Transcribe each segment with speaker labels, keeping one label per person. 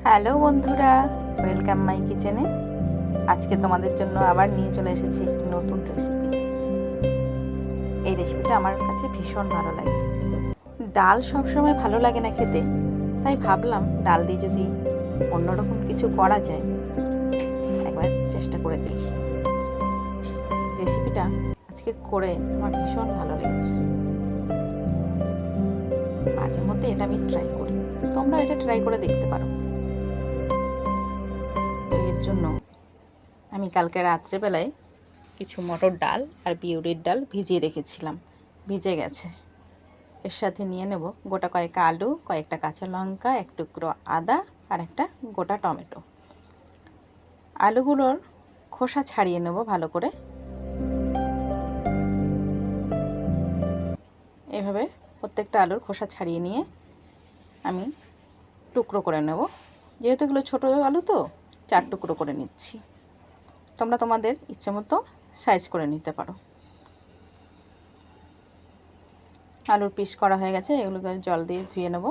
Speaker 1: Hello বন্ধুরা, welcome my কিচেনে। আজকে তোমাদের জন্য আবার নিয়ে চলে এসেছি একটি নতুন রেসিপি। এই রেসিপিটা আমার কাছে ভীষণ ভালো লাগে। ডাল সবসময় ভালো লাগে না খেতে, তাই ভাবলাম ডাল দিয়ে যদি অন্যরকম কিছু করা যায়, একবার চেষ্টা করে দেখি। রেসিপিটা আজকে করে আমার ভীষণ ভালো লেগেছে। মাঝে মধ্যে এটা আমি ট্রাই করি, তোমরা এটা ট্রাই করে দেখতে পারো। তো এর জন্য আমি কালকে রাত্রেবেলায় কিছু মটর ডাল আর বিউলির ডাল ভিজিয়ে রেখেছিলাম, ভিজে গেছে। এর সাথে নিয়ে নেব গোটা কয়েক আলু, কয়েকটা কাঁচা লঙ্কা, এক টুকরো আদা আর একটা গোটা টমেটো। আলুগুলোর খোসা ছাড়িয়ে নেব ভালো করে। এভাবে প্রত্যেকটা আলুর খোসা ছাড়িয়ে নিয়ে আমি টুকরো করে নেব। যেহেতু এগুলো ছোটো আলু, তো 4 টুকরো করে নিচ্ছি। তোমরা তোমাদের ইচ্ছে মতো সাইজ করে নিতে পারো। আলুর পিস করা হয়ে গেছে, এগুলোকে জল দিয়ে ধুয়ে নেব।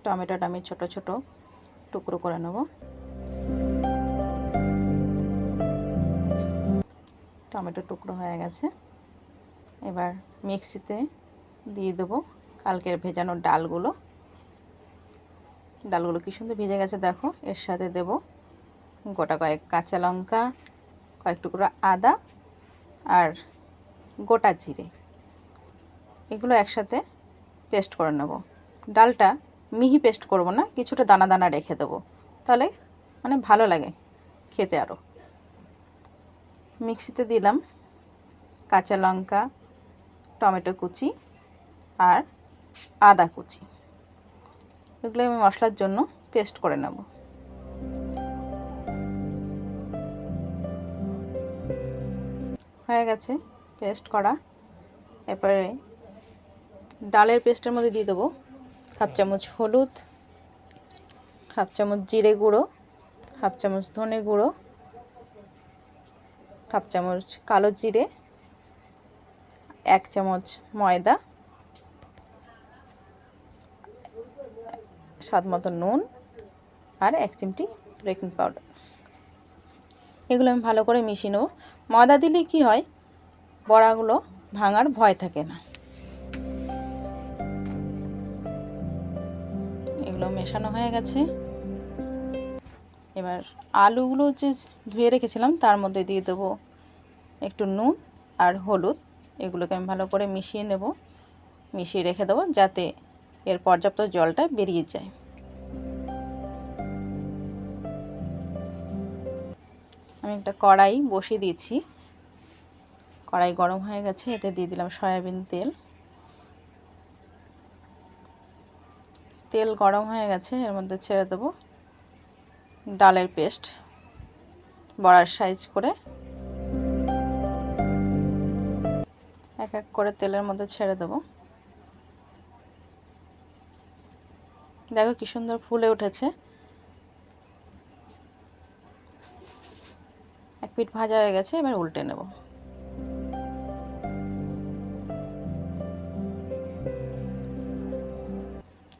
Speaker 1: টমেটোটা আমি ছোট ছোট টুকরো করে নেব। টমেটো টুকরো হয়ে গেছে, এবার মিক্সিতে দিয়ে দেবো কালকের ভেজানো ডালগুলো। ডালগুলো কি সুন্দর ভেজে গেছে দেখো। এর সাথে দেব গোটা কয়েক কাঁচা লঙ্কা, কয়েক টুকরো আদা আর গোটা জিরে। এগুলো একসাথে পেস্ট করে নেব। ডালটা মিহি পেস্ট করব না, কিছুটা দানা দানা রেখে দেবো, তাহলে মানে ভালো লাগে খেতে আরও। মিক্সিতে দিলাম কাঁচা লঙ্কা, টমেটো কুচি আর আদা কুচি। এগুলো আমি মশলার জন্য পেস্ট করে নেব। হয়ে গেছে পেস্ট করা। এরপরে ডালের পেস্টের মধ্যে দিয়ে দেবো হাফ চামচ হলুদ, হাফ চামচ জিরে গুঁড়ো, হাফ চামচ ধনে গুঁড়ো, হাফ চামচ কালো জিরে, 1 চামচ ময়দা, স্বাদ মতো নুন আর 1 চিমটি বেকিং পাউডার। এগুলো আমি ভালো করে মিশিয়ে নেব। ময়দা দিলে কি হয়, বড়াগুলো ভাঙার ভয় থাকে না। এগুলো মেশানো হয়ে গেছে। এবার আলুগুলো যে ধুয়ে রেখেছিলাম তার মধ্যে দিয়ে দেবো একটু নুন আর হলুদ। এগুলোকে আমি ভালো করে মিশিয়ে নেব, মিশিয়ে রেখে দেবো যাতে এর পর্যাপ্ত জলটা বেরিয়ে যায়। আমি একটা কড়াই বসিয়ে দিয়েছি, কড়াই গরম হয়ে গেছে। এতে দিয়ে দিলাম সয়াবিন তেল। তেল গরম হয়ে গেছে, এর মধ্যে ছেড়ে দেবো ডালের পেস্ট, বড়ার সাইজ করে এক এক করে তেলের মধ্যে ছেড়ে দেবো। দেখো কি সুন্দর ফুলে উঠেছে। এক পিঠ ভাজা হয়ে গেছে, এবার উল্টে নেব।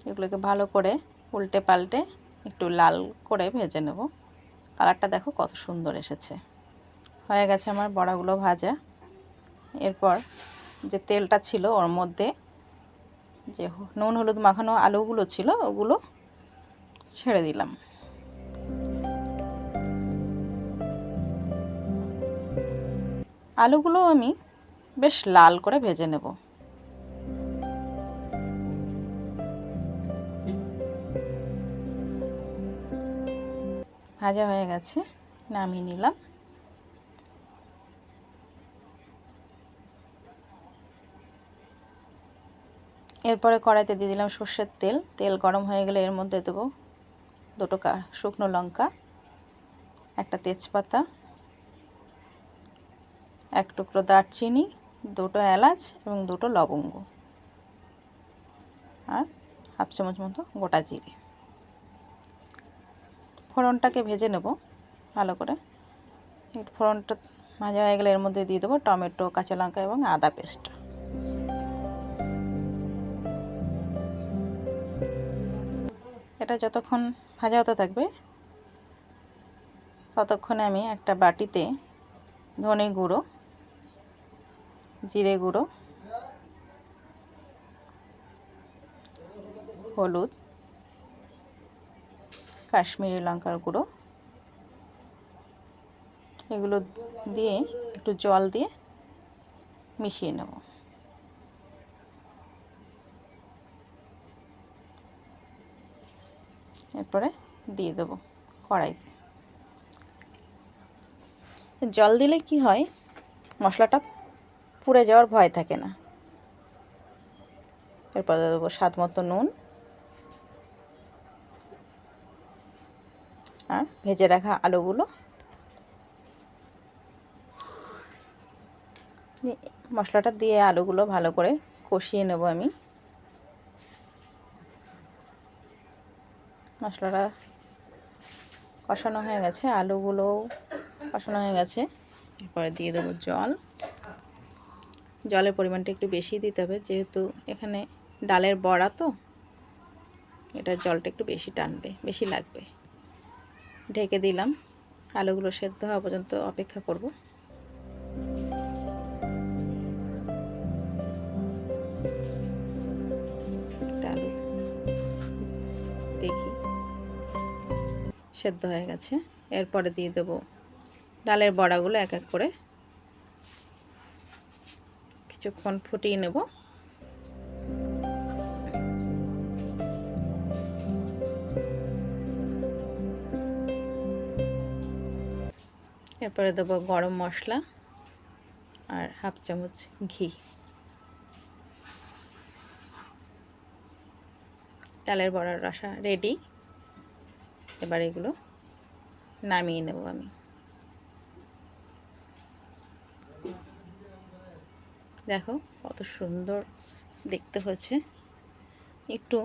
Speaker 1: এগুলোকে ভালো করে উল্টে পাল্টে একটু লাল করে ভেজে নেব। কালারটা দেখো কত সুন্দর এসেছে। হয়ে গেছে আমার বড়াগুলো ভাজা। এরপর যে তেলটা ছিল ওর মধ্যে যে নুন হলুদ মাখানো আলুগুলো ছিল ওগুলো ছেড়ে দিলাম। আলুগুলো আমি বেশ লাল করে ভেজে নেব। ভাজা হয়ে গেছে, নামিয়ে নিলাম। এরপরে কড়াইতে দিয়ে দিলাম সর্ষের তেল। তেল গরম হয়ে গেলে এর মধ্যে দেবো দুটো শুকনো লঙ্কা, একটা তেজপাতা, এক টুকরো দারচিনি, দুটো এলাচ এবং দুটো লবঙ্গ আর হাফ চামচ মতো গোটা জিরে। ফোড়নটাকে ভেজে নেব ভালো করে। ফোড়নটা ভাজা হয়ে গেলে এর মধ্যে দিয়ে দেবো টমেটো, কাঁচা লঙ্কা এবং আদা পেস্ট। মশলাটা যতক্ষণ ভাজা হতে থাকবে ততক্ষণে আমি একটা বাটিতে ধনে গুঁড়ো, জিরে গুঁড়ো, হলুদ, কাশ্মীরি লঙ্কার গুঁড়ো এগুলো দিয়ে একটু জল দিয়ে মিশিয়ে নেব। এরপরে দিয়ে দেবো কড়াই। জল দিলে কি হয়, মশলাটা পুড়ে যাওয়ার ভয় থাকে না। এরপরে দেবো স্বাদ মতো নুন আর ভেজে রাখা আলুগুলো। মশলাটা দিয়ে আলুগুলো ভালো করে কষিয়ে নেব আমি। মশলাটা কষানো হয়ে গেছে, আলুগুলো কষানো হয়ে গেছে। এরপরে দিয়ে দেবো জল। জলের পরিমাণটা একটু বেশি দিতে হবে, যেহেতু এখানে ডালের বড়া তো এটা জলটা একটু বেশি টানবে, বেশি লাগবে। ঢেকে দিলাম, আলুগুলো সেদ্ধ হওয়া পর্যন্ত অপেক্ষা করব। আলু দেখি সেদ্ধ হয়ে গেছে। এরপরে দিয়ে দেবো ডালের বড়াগুলো এক এক করে, কিছুক্ষণ ফুটিয়ে নেব। এরপরে দেবো গরম মশলা আর হাফ চামচ ঘি। ডালের বড়ার রসা রেডি। এবার এগুলো নামিয়ে নেব আমি। দেখো কত সুন্দর দেখতে হয়েছে। একটু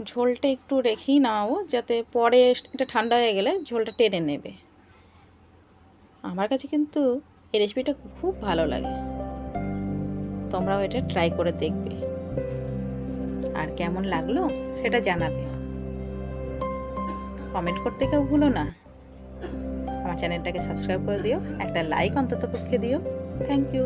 Speaker 1: ঝোলটা একটু রেখেই নাও, যাতে পরে এটা ঠান্ডা হয়ে গেলে ঝোলটা টেনে নেবে। আমার কাছে কিন্তু এই রেসিপিটা খুব ভালো লাগে, তোমরাও এটা ট্রাই করে দেখবে আর কেমন লাগলো সেটা জানাবে। কমেন্ট করতে কেউ ভুলো না। আমার চ্যানেলটাকে সাবস্ক্রাইব করে দিও, একটা লাইক অন্তত পক্ষে দিও। Thank you.